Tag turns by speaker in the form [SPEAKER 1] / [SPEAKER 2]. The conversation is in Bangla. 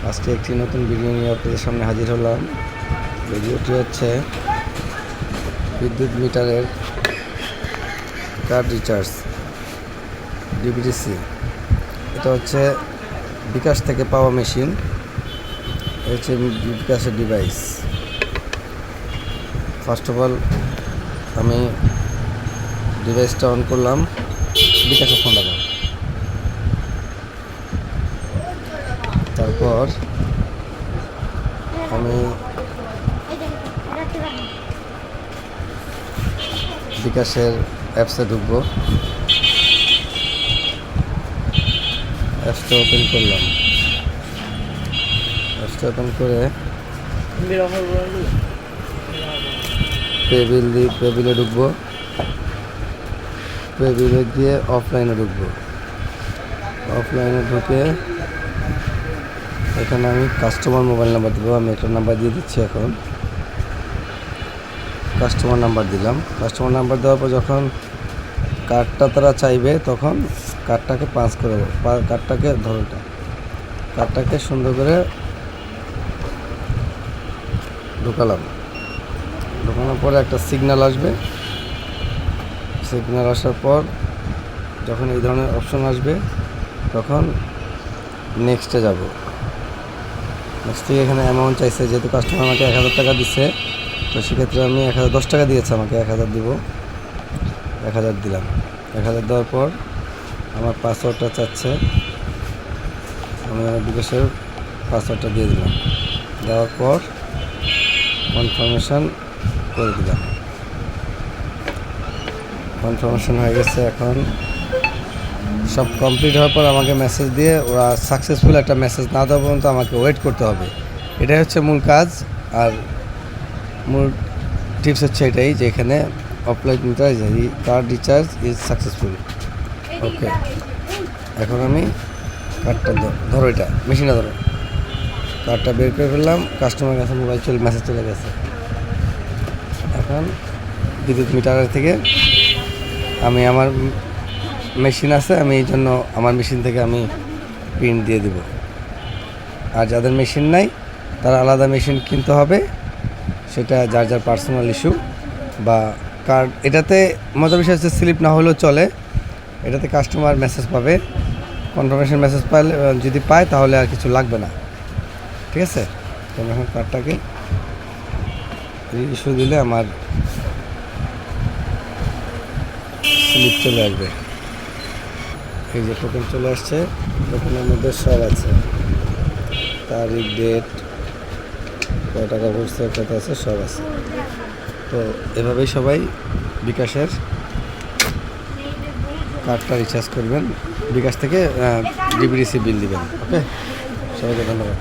[SPEAKER 1] আজকে একটি নতুন ভিডিও নিয়ে আপনাদের সামনে হাজির হলাম। ভিডিওটি হচ্ছে বিদ্যুৎ মিটারের কার্ড রিচার্জ ডিবিটিসি। এটা হচ্ছে বিকাশ থেকে পাওয়া মেশিন। এটা হচ্ছে বিকাশের ডিভাইস। ফার্স্ট অফ অল আমি ডিভাইসটা অন করলাম। বিকাশের ফোন লাগাম। তারপর আমি বিকাশের অ্যাপসে ঢুকবো। অ্যাপসটা ওপেন করলাম। অ্যাপসটা ওপেন করে পেবিলে ঢুকবো। পেবিলে গিয়ে অফলাইনে ঢুকবো। অফলাইনে ঢুকে এখানে আমি কাস্টমার মোবাইল নাম্বার দেবো। আমি একটা নাম্বার দিয়ে দিচ্ছি। এখন কাস্টমার নাম্বার দিলাম। কাস্টমার নাম্বার দেওয়ার পর যখন কার্ডটা তারা চাইবে তখন কার্ডটাকে পাঞ্চ করে কার্ডটাকে ধরোটা কার্ডটাকে সুন্দর করে ঢোকালাম। ঢোকানোর পরে একটা সিগন্যাল আসবে। সিগন্যাল আসার পর যখন এই ধরনের অপশন আসবে তখন নেক্সটে যাব। নেক্সট থেকে এখানে অ্যামাউন্ট চাইছে, যেহেতু কাস্টমার আমাকে 1000 টাকা দিচ্ছে, তো সেক্ষেত্রে আমি 1010 টাকা দিয়েছে, আমাকে 1000 দিব। 1000 দিলাম। 1000 দেওয়ার পর আমার পাসওয়ার্ডটা চাচ্ছে। আমি আমার বিকাশের পাসওয়ার্ডটা দিয়ে দিলাম। দেওয়ার পর কনফার্মেশন করে দিলাম। কনফার্মেশন হয়ে গেছে। এখন সব কমপ্লিট হওয়ার পর আমাকে মেসেজ দিয়ে ওরা সাকসেসফুল একটা মেসেজ না দেওয়া পর্যন্ত আমাকে ওয়েট করতে হবে। এটাই হচ্ছে মূল কাজ। আর মূল টিপস হচ্ছে এটাই যে এখানে offline meter card recharge is successful. Okay, এখন আমি কার্ডটা ধরো, এটা মেশিনটা ধরো। কার্ডটা বের করে ফেললাম। কাস্টমার কাছে মোবাইল মেসেজ চলে গেছে। এখন বিদ্যুৎ মিটারের থেকে আমি আমার মেশিন আছে, আমি এই জন্য আমার মেশিন থেকে আমি প্রিন্ট দিয়ে দিব। আর যাদের মেশিন নাই তারা আলাদা মেশিন কিনতে হবে। সেটা যার যার পার্সোনাল ইস্যু বা কার্ড। এটাতে মজার বিষয় হচ্ছে স্লিপ না হলেও চলে। এটাতে কাস্টমার মেসেজ পাবে, কনফার্মেশন মেসেজ পাইলে যদি পায় তাহলে আর কিছু লাগবে না। ঠিক আছে, তো আমি এখন কার্ডটাকে ইস্যু দিলে আমার স্লিপ চলে আসবে। এই যে টোকেন চলে আসছে, টোকেনের মধ্যে সব আছে, তারিখ, ডেট, কত টাকা ভরছে, কত আছে, সব আছে। তো এভাবেই সবাই বিকাশের কার্ডটা রিচার্জ করবেন। বিকাশ থেকে ডিবিটিসি বিল দিবেন। ওকে, সবাইকে ধন্যবাদ।